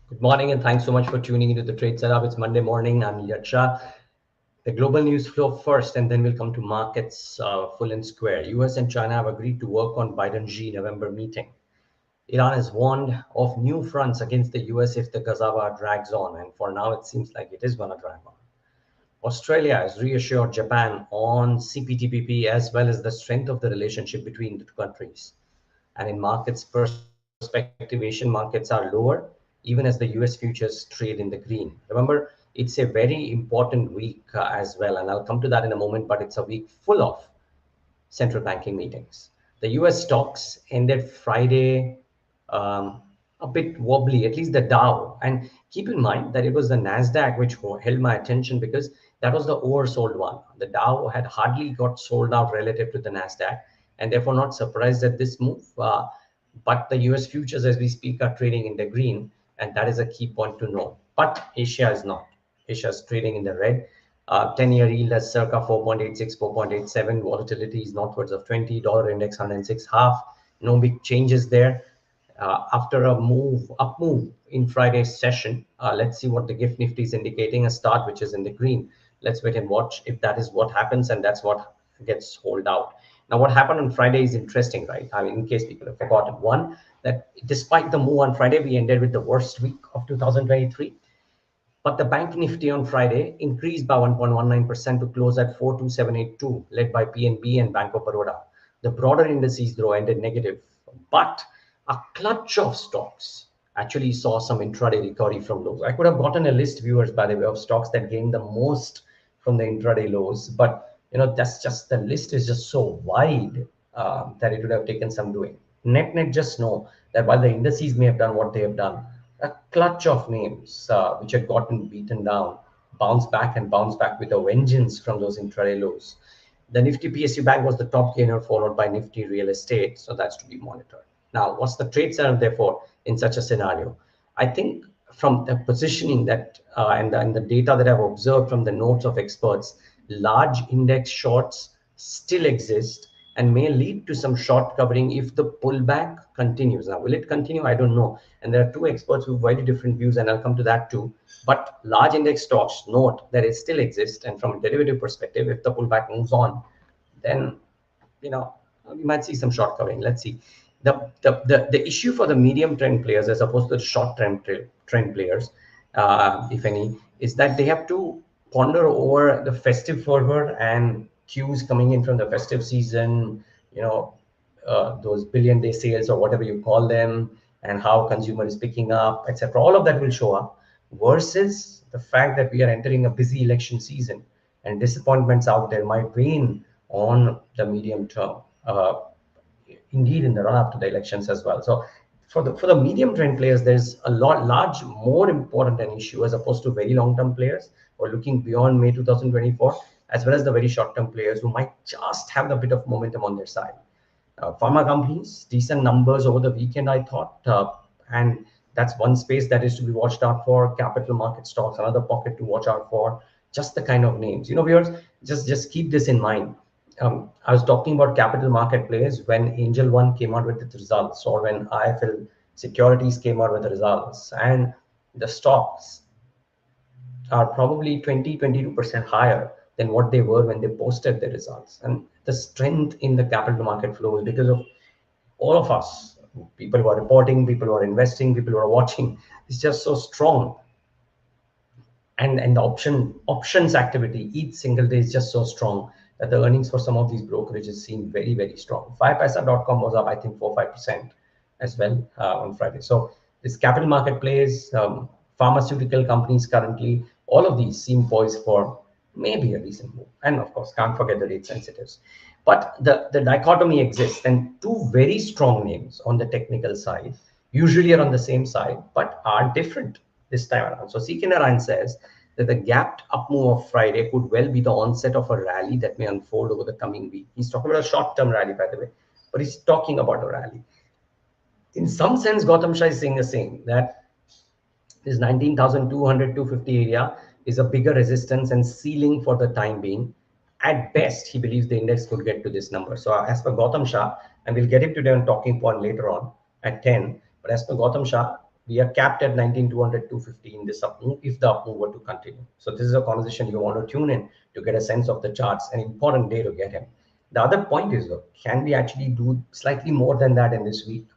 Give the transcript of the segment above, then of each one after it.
Good morning, and thanks so much for tuning into the Trade Setup. It's Monday morning. I'm Yacha. The global news flow first, and then we'll come to markets full and square. US and China have agreed to work on Biden-Xi November meeting. Iran has warned of new fronts against the US if the Gaza war drags on, and for now it seems like it is going to drag on. Australia has reassured Japan on CPTPP as well as the strength of the relationship between the two countries. And in markets perspective, Asian markets are lower, even as the US futures trade in the green. Remember, it's a very important week as well, and I'll come to that in a moment, but it's a week full of central banking meetings. The US stocks ended Friday um, a bit wobbly, at least the Dow. And keep in mind that it was the NASDAQ which held my attention because that was the oversold one. The Dow had hardly got sold out relative to the NASDAQ, and therefore not surprised at this move. But the US futures, as we speak, are trading in the green, and that is a key point to know. But Asia is not. Asia is trading in the red. 10-year yield is circa 4.86, 4.87. Volatility is northwards of 20. Dollar index 106.5. No big changes there. After a up move in Friday's session, let's see what the gift nifty is indicating, a start which is in the green. Let's wait and watch if that is what happens, and that's what gets hold out. Now, what happened on Friday is interesting, right? I mean, in case people have forgotten, one, that despite the move on Friday, we ended with the worst week of 2023. But the bank nifty on Friday increased by 1.19% to close at 42782, led by PNB and Bank of Baroda. The broader indices, though, ended negative, but a clutch of stocks actually saw some intraday recovery from lows. I could have gotten a list, viewers, by the way, of stocks that gained the most from the intraday lows, but that's just the list is just so wide that it would have taken some doing. Net, just know that while the indices may have done what they have done, a clutch of names which had gotten beaten down bounce back with a vengeance from those intraday lows. The Nifty PSU Bank was the top gainer, followed by Nifty Real Estate. So that's to be monitored. Now, what's the trade setup, therefore, in such a scenario? I think from the positioning that and the data that I've observed from the notes of experts, large index shorts still exist and may lead to some short covering if the pullback continues. Now, will it continue? I don't know. And there are two experts with very different views, and I'll come to that too. But large index stocks, note that it still exists. And from a derivative perspective, if the pullback moves on, then we might see some short covering. Let's see. The issue for the medium trend players as opposed to the short trend players, if any, is that they have to ponder over the festive fervor and cues coming in from the festive season, those billion day sales or whatever you call them, and how consumer is picking up, etc. All of that will show up versus the fact that we are entering a busy election season and disappointments out there might wane on the medium term. Indeed, in the run up to the elections as well. So for the medium trend players, there's a large more important an issue as opposed to very long term players or looking beyond May 2024, as well as the very short term players who might just have a bit of momentum on their side. Pharma companies, decent numbers over the weekend, I thought, and that's one space that is to be watched out for. Capital market stocks, another pocket to watch out for. Just the kind of names, viewers. Just keep this in mind. I was talking about capital market players when Angel One came out with its results, or when IFL Securities came out with the results, and the stocks are probably 22% higher than what they were when they posted the results. And the strength in the capital market flows because of all of us, people who are reporting, people who are investing, people who are watching, is just so strong. And the options activity each single day is just so strong that the earnings for some of these brokerages seem very, very strong. 5paisa.com was up, I think, 4-5% as well on Friday. So this capital market plays, pharmaceutical companies currently, all of these seem poised for maybe a decent move. And of course, can't forget the rate sensitives. But the dichotomy exists, and two very strong names on the technical side usually are on the same side, but are different this time around. So CK Narayan says that the gapped up move of Friday could well be the onset of a rally that may unfold over the coming week. He's talking about a short-term rally, by the way, but he's talking about a rally. In some sense, Gautam Shah is saying the same, that this 19,200, 250 area is a bigger resistance and ceiling for the time being. At best, he believes the index could get to this number. So as per Gautam Shah, and we'll get him today on talking point later on at 10, but as per Gautam Shah, We are capped at 19,200, 250 in this up move if the up move were to continue. So this is a conversation you want to tune in to get a sense of the charts. An important day to get him. The other point is, though, can we actually do slightly more than that in this week?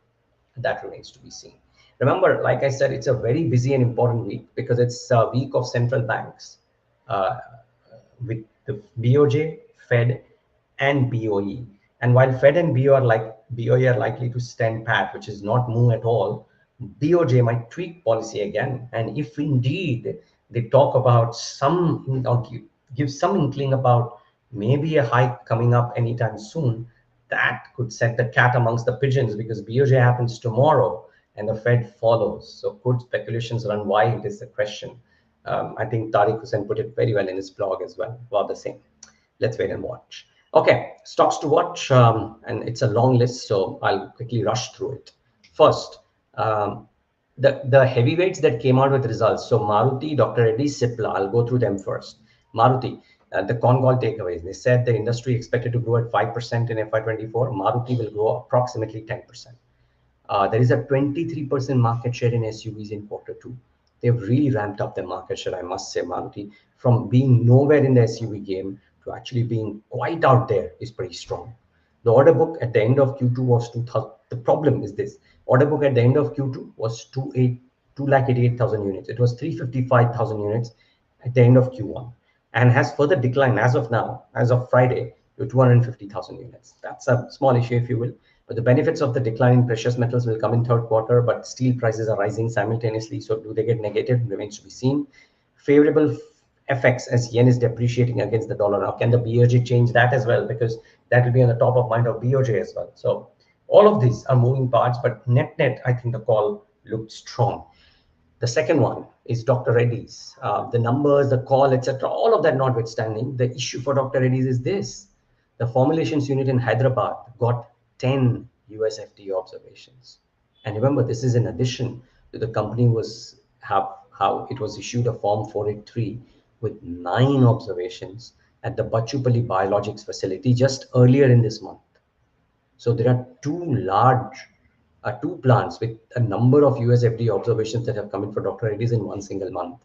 That remains to be seen. Remember, like I said, it's a very busy and important week because it's a week of central banks uh, with the BOJ, Fed, and BOE. And while Fed and BOE are likely to stand pat, which is not move at all, BOJ might tweak policy again. And if indeed they talk about some, or give some inkling about maybe a hike coming up anytime soon, that could set the cat amongst the pigeons because BOJ happens tomorrow and the Fed follows. So could speculations run wild is the question. I think Tariq Hussain put it very well in his blog as well about the same. Let's wait and watch. Okay, stocks to watch, and it's a long list, so I'll quickly rush through it. First, the heavyweights that came out with results. So Maruti, Dr. Reddy's, Cipla. I'll go through them first. Maruti, the con call takeaways. They said the industry expected to grow at 5% in FY24. Maruti will grow approximately 10%. There is a 23% market share in SUVs in Q2. They've really ramped up their market share, I must say, Maruti, from being nowhere in the SUV game to actually being quite out there is pretty strong. The order book at the end of Q2 was 2,000. The problem is this. Order book at the end of Q2 was 288,000 units. It was 355,000 units at the end of Q1 and has further declined as of now, as of Friday, to 250,000 units. That's a small issue, if you will. But the benefits of the decline in precious metals will come in third quarter, but steel prices are rising simultaneously. So do they get negative? Remains to be seen. Favorable FX as yen is depreciating against the dollar. Now, can the BOJ change that as well? Because that will be on the top of mind of BOJ as well. So all of these are moving parts, but net, I think the call looked strong. The second one is Dr. Reddy's. The numbers, the call, etc., all of that notwithstanding, the issue for Dr. Reddy's is this. The formulations unit in Hyderabad got 10 US FDA observations. And remember, this is in addition to the company how it was issued a Form 483 with 9 observations at the Bachupalli Biologics facility just earlier in this month. So there are two plants with a number of US FDA observations that have come in for Dr. Reddy's in one single month.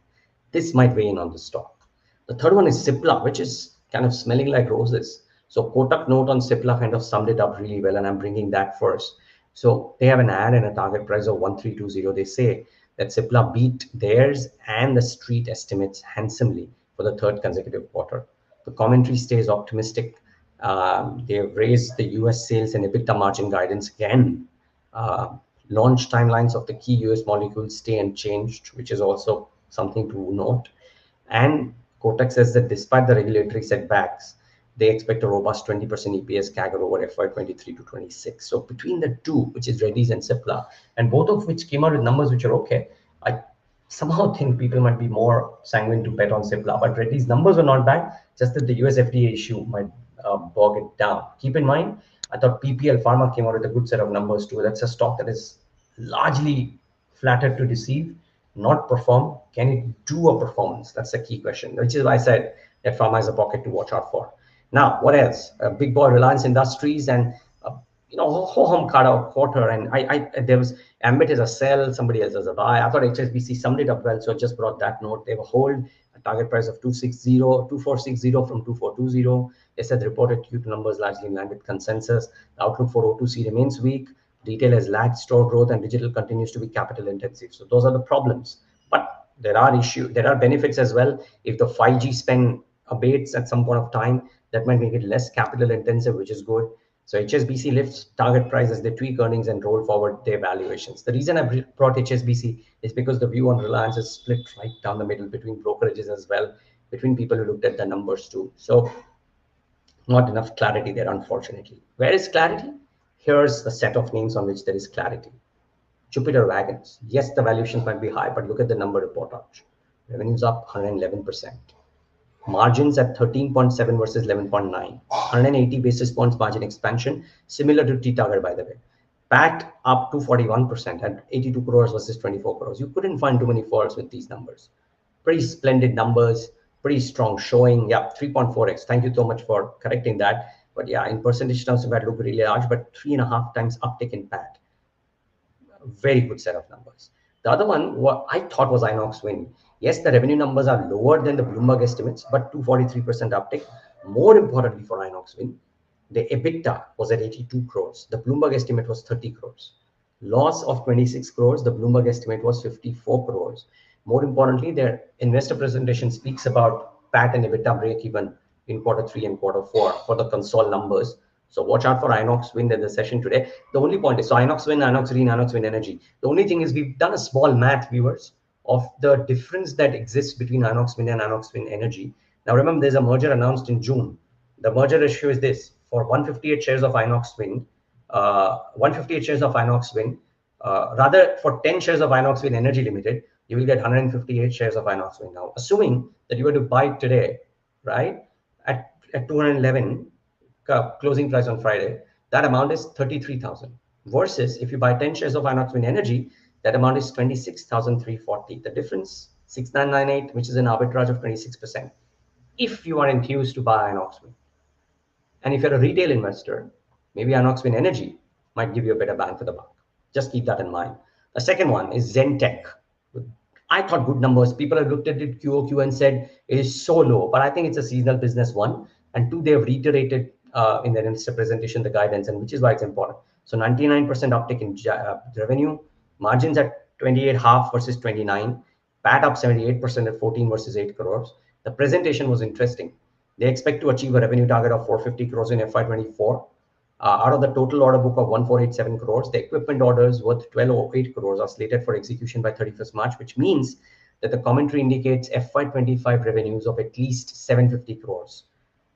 This might weigh in on the stock. The third one is Cipla, which is kind of smelling like roses. So Kotak note on Cipla kind of summed it up really well, and I'm bringing that first. So they have an ad and a target price of 1320. They say that Cipla beat theirs and the street estimates handsomely for the third consecutive quarter. The commentary stays optimistic. They have raised the US sales and EBITDA margin guidance again. Launch timelines of the key US molecules stay unchanged, which is also something to note. And Kotak says that despite the regulatory setbacks, they expect a robust 20% EPS CAGR over FY23 to 26. So between the two, which is Reddy's and Cipla, and both of which came out with numbers which are okay, I somehow think people might be more sanguine to bet on Cipla. But Reddy's numbers were not bad, just that the US FDA issue might bog it down. Keep in mind, I thought PPL Pharma came out with a good set of numbers too. That's a stock that is largely flattered to deceive, not perform. Can it do a performance? That's the key question, which is why I said that Pharma is a pocket to watch out for. Now, what else? Big boy Reliance Industries and ho-hum quarter, and there was Ambit as a sell, somebody else as a buy. I thought HSBC summed it up well, so I just brought that note. They have a hold, a target price of 2460 from 2420. They said reported Q2 numbers largely in line with consensus. The outlook for O2C remains weak. Retail has lagged store growth, and digital continues to be capital intensive. So those are the problems. But there are benefits as well. If the 5G spend abates at some point of time, that might make it less capital intensive, which is good. So HSBC lifts target price as they tweak earnings and roll forward their valuations. The reason I brought HSBC is because the view on Reliance is split right down the middle between brokerages as well, between people who looked at the numbers too. So not enough clarity there, unfortunately. Where is clarity? Here's a set of names on which there is clarity. Jupiter Wagons. Yes, the valuations might be high, but look at the number report out. Revenues up 111%. Margins at 13.7 versus 11.9. 180 basis points margin expansion, similar to T-Target, by the way. PAT up to 41% at 82 crores versus 24 crores. You couldn't find too many faults with these numbers. Pretty splendid numbers, pretty strong showing. Yeah, 3.4x. Thank you so much for correcting that. But yeah, in percentage terms, it might look really large, but 3.5 times uptick in PAT. Very good set of numbers. The other one, what I thought was Inox Wind. Yes, the revenue numbers are lower than the Bloomberg estimates, but 243% uptick. More importantly for Inox Wind, the EBITDA was at 82 crores. The Bloomberg estimate was 30 crores. Loss of 26 crores. The Bloomberg estimate was 54 crores. More importantly, their investor presentation speaks about PAT and EBITDA break even in quarter 3 and quarter 4 for the console numbers. So watch out for Inox Wind in the session today. The only point is, so Inox Wind, Inox Green, Inox Wind Energy. The only thing is we've done a small math, viewers, of the difference that exists between Inox Wind and Inox Wind Energy. Now remember, there's a merger announced in June. The merger ratio is this: for 158 shares of Inox Wind, 158 shares of Inox Wind, rather for 10 shares of Inox Wind Energy Limited, you will get 158 shares of Inox Wind. Now, assuming that you were to buy it today, right, at 211 closing price on Friday, that amount is 33,000. Versus if you buy 10 shares of Inox Wind Energy, that amount is 26,340. The difference, 6,998, which is an arbitrage of 26%. If you are enthused to buy Inox Wind. And if you're a retail investor, maybe Inox Wind Energy might give you a better bang for the buck. Just keep that in mind. The second one is Zentech. I thought good numbers. People have looked at it QOQ and said it is so low, but I think it's a seasonal business, one. And two, they have reiterated in their investor presentation the guidance, and which is why it's important. So 99% uptick in revenue, margins at 28.5 versus 29, PAT up 78% at 14 versus 8 crores. The presentation was interesting. They expect to achieve a revenue target of 450 crores in FY24. Out of the total order book of 1487 crores, the equipment orders worth 1208 crores are slated for execution by 31st March, which means that the commentary indicates FY25 revenues of at least 750 crores.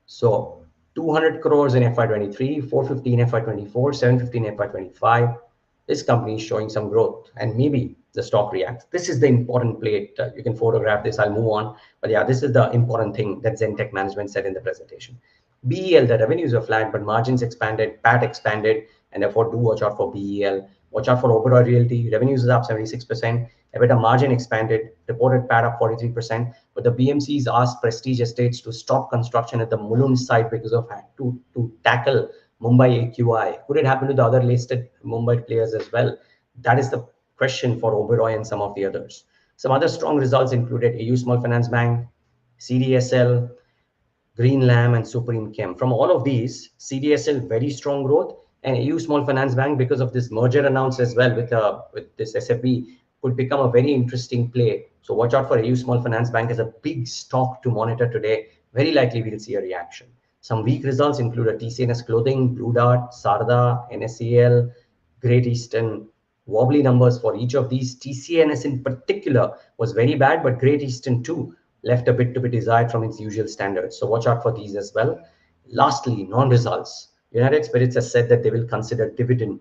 So 200 crores in FY23, 450 in FY24, 750 in FY25. This company is showing some growth, and maybe the stock reacts. This is the important play. You can photograph this. I'll move on. But yeah, this is the important thing that Zentech management said in the presentation. BEL, the revenues were flat, but margins expanded, PAT expanded, and therefore do watch out for BEL. Watch out for Oberoi Realty. Revenues is up 76%. EBITDA margin expanded, reported PAT up 43%. But the BMCs asked Prestige Estates to stop construction at the Mulund site because of to tackle Mumbai AQI. Could it happen to the other listed Mumbai players as well? That is the question for Oberoi and some of the others. Some other strong results included AU Small Finance Bank, CDSL, Green Lamb, and Supreme Chem. From all of these, CDSL very strong growth, and AU Small Finance Bank, because of this merger announced as well with this SFB, could become a very interesting play. So watch out for AU Small Finance Bank as a big stock to monitor today. Very likely we'll see a reaction. Some weak results include a TCNS Clothing, Blue Dart, Sarda, NSCL, Great Eastern. Wobbly numbers for each of these. TCNS in particular was very bad, but Great Eastern too left a bit to be desired from its usual standards. So watch out for these as well. Lastly, non-results. United Spirits has said that they will consider dividend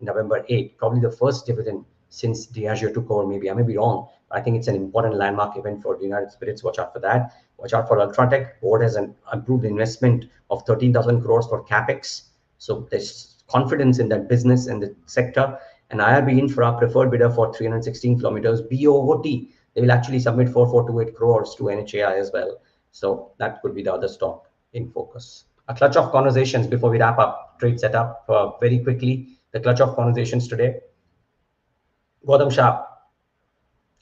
November 8, probably the first dividend since Diageo took over. Maybe I may be wrong. I think it's an important landmark event for the United Spirits. Watch out for that. Watch out for Ultratech. Board has an approved investment of 13,000 crores for capex. So there's confidence in that business and the sector. And IRB Infra, preferred bidder for 316 kilometers, BOT. They will actually submit 4428 crores to NHAI as well. So that could be the other stock in focus. A clutch of conversations before we wrap up trade setup very quickly. The clutch of conversations today. Gautam Shah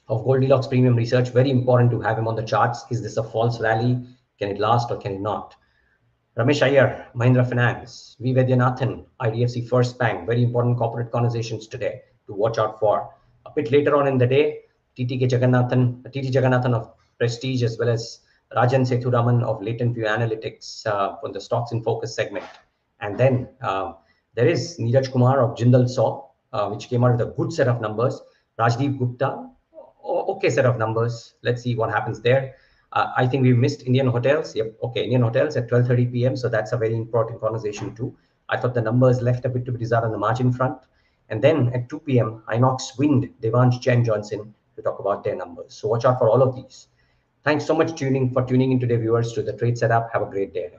of Goldilocks Premium Research. Very important to have him on the charts. Is this a false rally? Can it last or can it not? Ramesh Iyer, Mahindra Finance. V. Vaidyanathan, IDFC First Bank. Very important corporate conversations today to watch out for. A bit later on in the day, TT Jagannathan of Prestige, as well as Rajan Sethuraman of Latent View Analytics for the stocks in focus segment. And then there is Neeraj Kumar of Jindal SAW, which came out with a good set of numbers. Rajdeep Gupta, okay set of numbers. Let's see what happens there. I think we missed Indian Hotels. Yep, okay, Indian Hotels at 12:30 p.m. So that's a very important conversation too. I thought the numbers left a bit to be desired on the margin front. And then at 2 p.m., Inox Wind, Devansh Jen Johnson to talk about their numbers. So watch out for all of these. Thanks so much for tuning in today, viewers, to the Trade Setup. Have a great day.